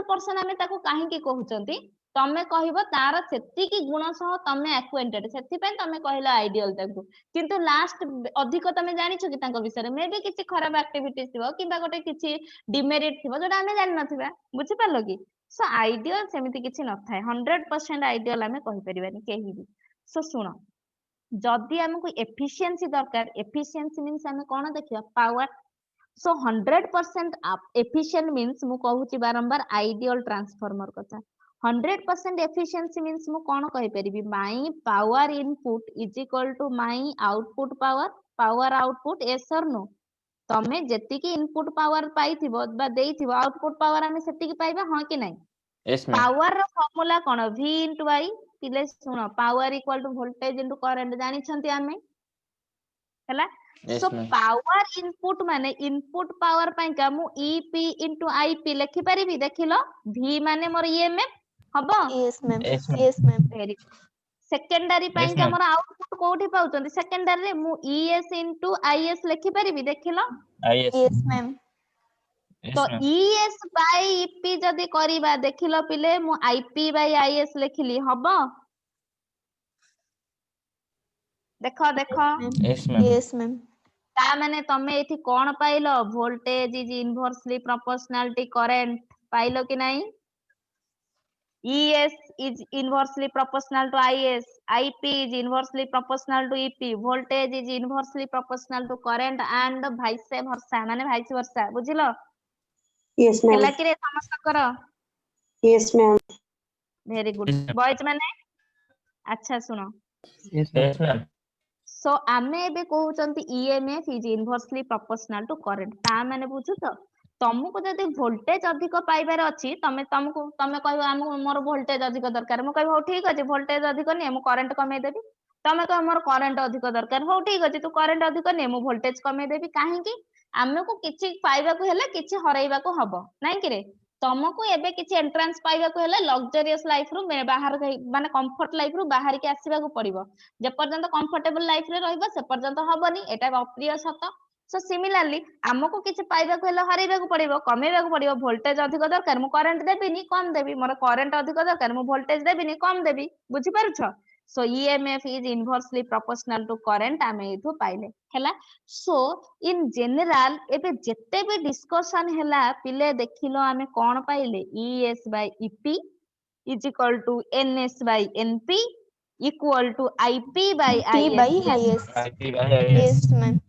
person आमे ताको काहे की कहउचंती तमे कहबो तार सेति की गुण सह तमे एक्वेंटेड सेति पय तमे कहला आइडियल ताको किंतु लास्ट अधिक तमे जानि छु कि ताको विषय मे भी किछि खराब एक्टिविटीज थिबो किबा गोटे किछि डिमेरिट थिबो जोटा आमे जानि नथिबा बुझि पालो कि सो आइडियल सेमिति किछि न थाए 100% आइडियल आमे कहि परिबानी केही भी सो सुनो जदि हमको एफिशिएंसी दरकार एफिशिएंसी मींस आमे कोन देखिबा पावर सो 100% एफिशिएंट मींस मु कहूची बारंबार आइडियल ट्रांसफॉर्मर कथा 100% एफिशिएंसी मींस मु कोन कहि परिबी my power input is equal to my output power output yes और नो तमे जेति की इनपुट पावर पाइथिबो बा देइथिबो आउटपुट पावर आमे सेति की पाइबा हां कि नाही यस मैम पावर रो फार्मूला कोन v * i पिले सुनो power equal to voltage into current जानि छंती आमे हला yes so ma'am power input माने इनपुट पावर पई का मु ep इनटू ip लिखि परिबी देखिलो v माने मोर ईएमएफ हबो yes ma'am yes ma'am yes ma'am very secondary पई यस का मैम मोर आउटपुट कोठी पाउचंती सेकेंडरी रे मु es इनटू is लिखि परिबी देखिलो यस यस मैम तो yes ma'am es by ep जदी करिबा देखिलो पिले मु ip बाय is लिखिली हबो देखो देखो यस मैम यस मैम ता माने तमे एठी कोन पाइलो voltage is inversely proportional to current पाइलो कि नाही es is inversely proportional to is ip is inversely proportional to ep voltage is inversely proportional to current and vice versa माने vice versa बुझिलो Yes, ma'am. ହେଲା कि रे समस्त करो Yes, ma'am. Very good boys माने अच्छा सुनो यस मैम सो आमे एबे कहउचंती EMF is inversely proportional to current ता माने बुझु तो तुमको जदि वोल्टेज अधिक पाइबार अछि तमे कहबो हम मोर वोल्टेज अधिक दरकार मु कहबो ठीक अछि वोल्टेज अधिक ने मु करंट कमे देबी तमे कह मोर करंट अधिक दरकार हो ठीक अछि तू करंट अधिक ने मु वोल्टेज कमे देबी काहे कि हमको किछि पाइबा को हेले किछि हरैबा को हबो नाही कि रे तुमको एबे किछि एंट्रेंस पाइबा को हेले लग्जरियस लाइफ रु बाहर माने कंफर्ट लाइफ रु बाहर के आसीबा को पड़िबो जे पर्यंत कंफर्टेबल लाइफ रे रहइबो से पर्यंत हबनी एटा अप्रिय सत सो सिमिलरली हमको किछि पाइबा को हेले हरैबा को पड़िबो कमेबा को पड़िबो वोल्टेज अधिक दरकार मु करंट देबिनी कम देबी मोर करंट अधिक दरकार मु वोल्टेज देबिनी कम देबी बुझि पारुछो so EMF is inversely proportional to current आमे इथु पाइले हैला सो इन जनरल एबे जेते भी डिस्कशन हैला पिले देखिलो आमे कोन पाइले ES by EP is equal to NS by NP equal to IP by P by IS IS IP by yes ma'am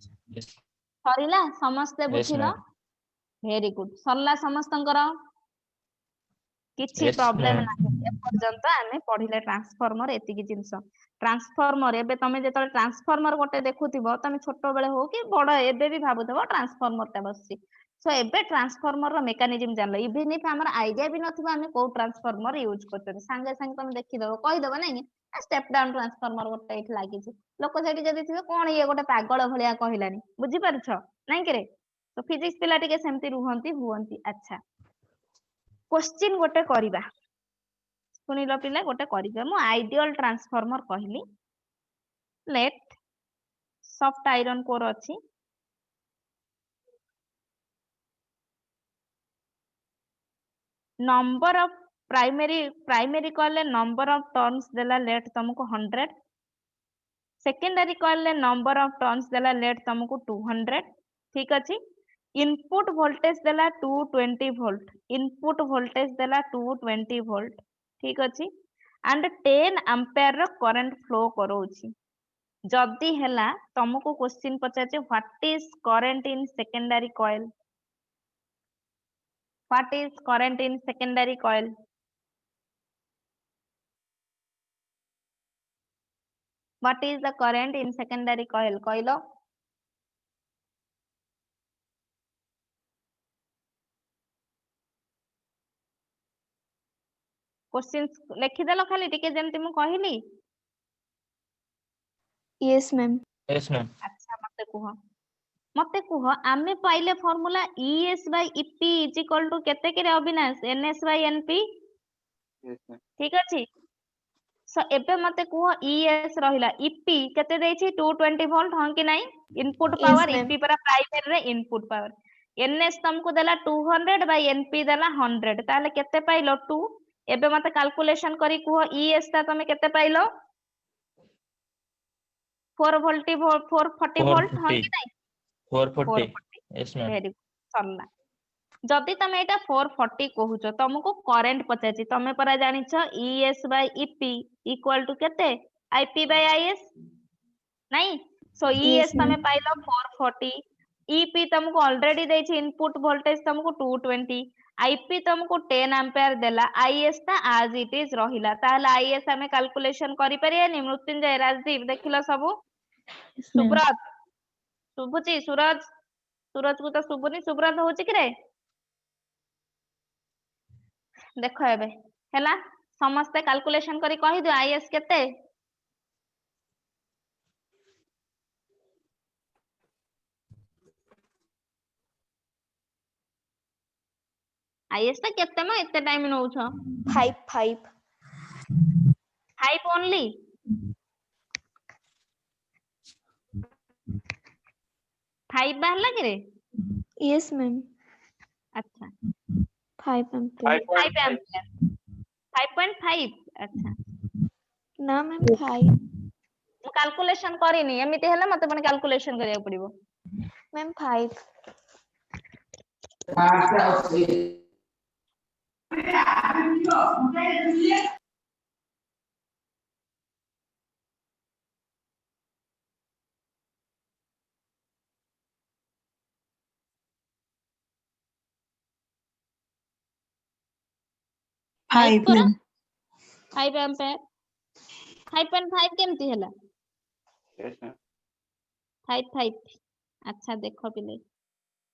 सरिला समस्ते यस बुझिलो मैम वेरी गुड सरला समस्तंकर किछि यस प्रॉब्लम मैम नाही ए पर्यंत आमे पढिले ट्रांसफार्मर एतिकी जिंस ट्रांसफार्मर एबे तमे जेतले ट्रांसफार्मर गोटे देखुथिबो तमे छोटो बेले हो कि बड़ एबे भी भाबुथबो ट्रांसफार्मर ता बसछि सो एबे ट्रांसफार्मर रो मेकानिज्म जानलो इवन इफ हमर आईडिया भी नथिबो आमे को ट्रांसफार्मर यूज करते संगे संगे तमे देखि दबो कहि दबो नाही स्टेप डाउन ट्रांसफार्मर गोटे एठी लागिछि लोक सेठी जदी थिबे कोन ये गोटे पागल भलिया कहिलानी बुझि पारुछो नाही कि रे तो फिजिक्स पिला टिके सेमति रुहंती हुवंती अच्छा क्वेश्चन गोटे करिबा सुनिलो पिला गोटे करिबा मु आइडियल ट्रांसफार्मर कहली लेट सॉफ्ट आयरन कोर अछि नंबर ऑफ प्राइमरी कहले नंबर ऑफ टर्न्स देला लेट तुमको 100 सेकेंडरी कहले नंबर ऑफ टर्न्स देला लेट तुमको 200 ठीक अछि इनपुट वोल्टेज देला 220 वोल्ट इनपुट वोल्टेज देला 220 वोल्ट ठीक अछि एंड 10 एम्पियर रो करंट फ्लो करोछि जदी हैला तुमको क्वेश्चन पचाचे what is current in secondary coil what is current in secondary coil what is the current in secondary coil कहलो क्वेश्चन लिखि देलो खाली टिके जेमति मु कहली yes मैम यस मैम अच्छा मते कुह आमे पाइले formula ES by EP is equal to केते के Avinash NS by NP Yes, ma'am. ठीक अछि सो एबे मते कुह ईएस रहिला ईपी केते देछि 220 वोल्ट हां कि नाही input Yes, power ma'am. EP पर प्राइमरी रे इनपुट पावर एनएस तुमको देला 200 बाय एनपी देला 100 ताले केते पाइलो 2 एबे मते कैलकुलेशन करी कुह ईएस ता तमे केते पाइलो 4 वोल्ट 440 वोल्ट हां 440 कि नाही 440 440 yes ma'am वेरी सरला जदि तमे एटा 440 कहूचो तुमको करंट पचाची तमे परा जानिछ ES by EP equal to केते आईपी बाय आईएस नहीं सो Yes, ईएस तमे ma'am. पाइलो 440 ईपी तुमको ऑलरेडी देछि इनपुट वोल्टेज तुमको 220 आईपी तुमको 10 एम्पियर देला आईएस ता आज इट इज रहिला ताहले आईएस हमें कैलकुलेशन करि परियानी मृत्युंजय राजदीप देखिलो सब Yes, ma'am. सुब्रत शुभुची सूरज सूरज को तो शुभुनी सुब्रत होची कि रे देख एबे हैला समस्ते कैलकुलेशन करी कहि दियो आईएस केते आईएस ता केते म एते टाइम नउछ 5 5 ओनली फाइव बाहर लगे रे Yes, ma'am. अच्छा 5 ampere. 5 एम्पियर 5.5 अच्छा ना मैम 5 कैलकुलेशन करिनी एमिति हैला मते पण कैलकुलेशन करिया पड़िबो मैम 5 Five, करो ma'am. 5 एम्पियर 5.5 केमति हैला yes ma'am 5 अच्छा देखो पिले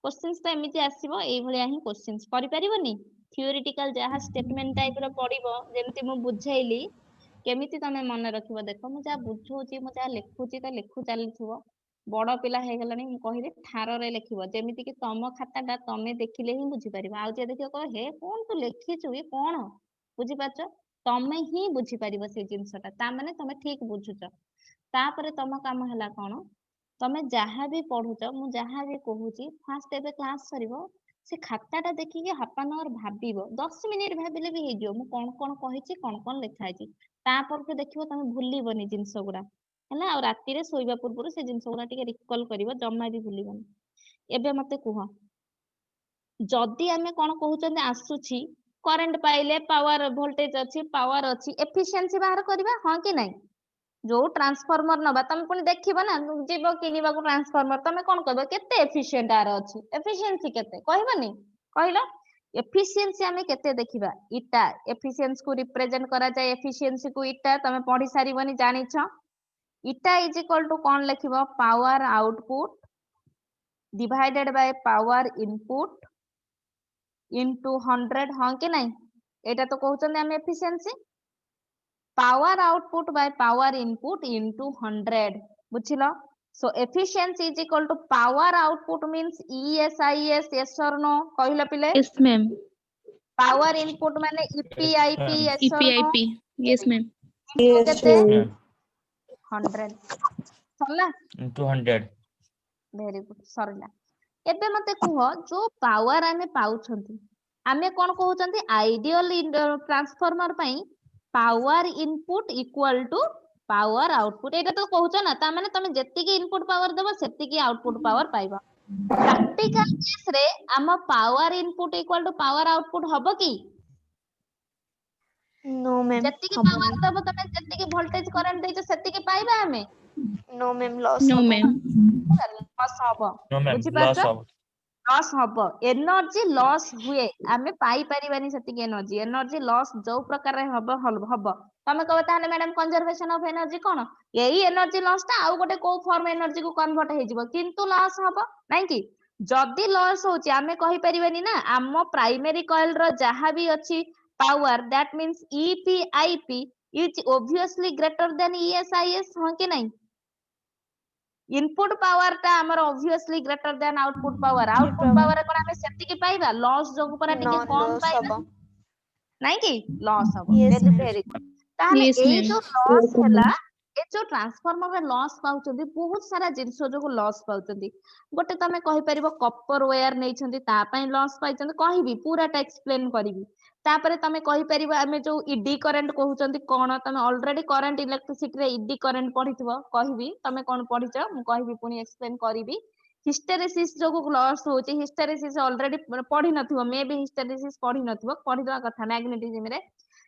क्वेश्चंस तो एमिति आसीबो एई भलिया ही क्वेश्चंस करि परिबोनी थियोरेटिकल जहा स्टेटमेंट टाइप रो पडिबो जेमति मु बुझाइली केमिति तमे मन रखिबो देखो मु जा बुझौची मु जा लिखुची त लिखु चलिथुबो बड़ पिला हे गलानी मु कहिरे ठार रे लिखिबो जेमिति कि तम खाताटा तमे देखिले ही बुझी परिबो आ जे देखियो कह हे कोन तू लिखिछु ए कोन बुझी पाछो तमे ही बुझी परिबो से जिंसटा ता माने तमे ठीक बुझुछ तापरे तम काम हला कोन तमे जहाँ भी पढ़ुच मु जहाँ भी कहूची फास्ट एबे क्लास सरिबो से खाताटा देखिके हाफ एन आवर भाबिबो 10 मिनिट भाबिले भी हेजियो मु कोन कोन कहिची कोन लेखा हैची तापर के देखिबो तमे भूलिबोनी जिंस गुडा हैला और राती रे सोइबा पूर्व से जिंस गुडा टिके रिकॉल करिवो जम्मा भी भूलिबोनी एबे मते कुह जदि आमे कोन कहउचंदी आसुची करंट पाइले पावर वोल्टेज अछि पावर अछि एफिशिएंसी बाहर करबा हां कि नहीं जो ट्रांसफार्मर नबा तमे पुनी देखिबो ना जीवो किनिबा को ट्रांसफार्मर तमे कोन कहबो केते एफिशिएंट आर अछि एफिशिएंसी केते कहबोनी कहलो एफिशिएंसी हमें केते देखिबा इटा एफिशिएंसी को रिप्रेजेंट करा जाय एफिशिएंसी को इटा तमे पढी सारिबोनी जानिछ इटा इज इक्वल टू कोन लिखिबो power output divided by power input into 100 हां कि नहीं एटा तो कहउचंदी हम efficiency power output by power input into 100 बुझिलो so efficiency is equal to power output means ESIS yes or no कहिलो पिले Yes, ma'am. power input माने EPIP yes or no EPIP. Yes, ma'am. केते ma'am 100 Sarala into 100 very good Sarala एबे मते कुह जो power आमे पाउछंती आमे कोन कहउचंती आइडियल ट्रांसफार्मर पई power input equal to power output एटा तो कहउछ ना ता माने तमे जेतिकी इनपुट पावर देबो सेतिकी आउटपुट पावर पाइबो प्रैक्टिकल केस रे आम power input equal to power output हबो की नो मैम जेतिकी पावर देबो तमे जेतिकी वोल्टेज करंट देइछ सेतिकी पाइबा हमें no ma'am loss No, ma'am. Loss हबो no ma'am बुझी loss पाछो of लॉस हबो एनर्जी लॉस हुए आमे पाई परिबानी सेतिकी एनर्जी लॉस जो प्रकार रे हबो हबो तमे कहबो ताहले मैडम कंजर्वेशन ऑफ एनर्जी कोन एही एनर्जी लॉस ता आउ गोटे को फॉर्म एनर्जी को कन्वर्ट हे जिवो किंतु लॉस हबो नै कि जदी लॉस होची आमे कहि परिबानी ना आम प्राइमरी कॉइल रो जहा भी अछि power that means EP IP is obviously greater than ES IS हां कि नै इनपुट पावर ता हमर obviously greater than output power कोन हमें सेतिकी पाइबा लॉस जोगु परा टिके नॉन कम लॉस पाइबा हबो नहीं कि लॉस हबो Yes, ma'am. वेरी ताहले Yes, एई ma'am. जो लॉस हैला ए जो ट्रांसफार्मर रे लॉस पाउचंदी बहुत सारा जिंस जो लॉस पाउचंदी गोटे तमे कहि परिबो कॉपर वायर नै छंदी ता पई लॉस पाइचंदी कहबी पूराटा एक्सप्लेन करबी तापरे तमे कहि परिबो आमे जो ईडी करंट कहउचंदी कोन तमे ऑलरेडी करंट इलेक्ट्रिसिटी रे ईडी करंट पढिथिबो कहबी तमे कोन पढिचो मु कहबी पुनी एक्सप्लेन करबी हिस्टेरेसिस जो लॉस होची हिस्टेरेसिस ऑलरेडी पढि नथिबो मे बी हिस्टेरेसिस पढि नथिबो पढिदवा कथा मैग्नेटिज्म रे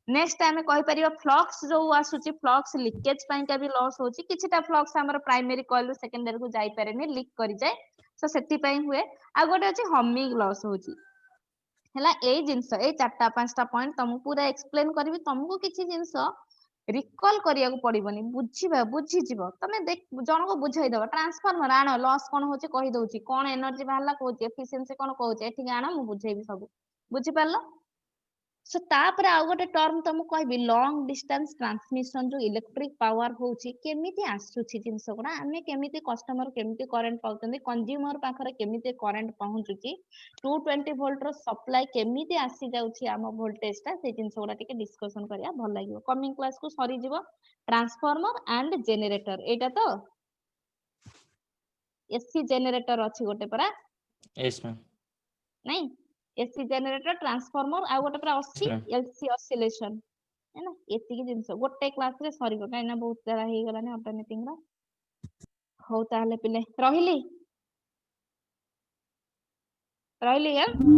नेक्स्ट आमे कहि परिबो फ्लक्स जो आसुची फ्लक्स लीकेज पई का भी लॉस होची किछिटा फ्लक्स हमर प्राइमरी कॉइल सेकेंडरी को जाई पारेनी लीक करि जाय सो सेति पई हुए आ गोटे अछि हमिंग लॉस होची हैला एई जिंस एई चारटा पांचटा पॉइंट तुमको पूरा एक्सप्लेन करबी तुमको किछि जिंस रिकॉल करिया को पड़िबनी बुझिबा बुझि जिवो तमे देख जण को बुझाई दबो ट्रांसफार्मर आनो लॉस कोन होची कहि दउची कोन एनर्जी बाहला कहूची एफिशिएंसी कोन कहूची एठी आनो मु बुझेबी सब बुझि पारलो सो तापर आउ गोटे टर्म तुमको कहबी लॉन्ग डिस्टेंस ट्रांसमिशन जो इलेक्ट्रिक पावर होची केमिति आसुची जिंस गुडा आमे केमिति कस्टमर केमिति करंट पाउतंदी कंज्यूमर पाखरे केमिति करंट पहुंचुची 220 वोल्ट रो सप्लाई केमिति आसी जाउची आम वोल्टेज ता से जिंस गुडा टिके डिस्कशन करिया भल लागिवो कमिंग क्लास को सरी जिवो ट्रांसफार्मर एंड जनरेटर एटा तो एसी जनरेटर अछि गोटे परा yes ma'am नहीं एसी जनरेटर ट्रांसफार्मर आ गोटे परा अछि ma'am एलसी ऑसिलेशन है ना एति की जिंस गोटे क्लास रे सरीबो काई ना बहुत सारा हे गला ने ऑल्टरनेटिंग रा हो ताहले पिले रहिली रहिली यार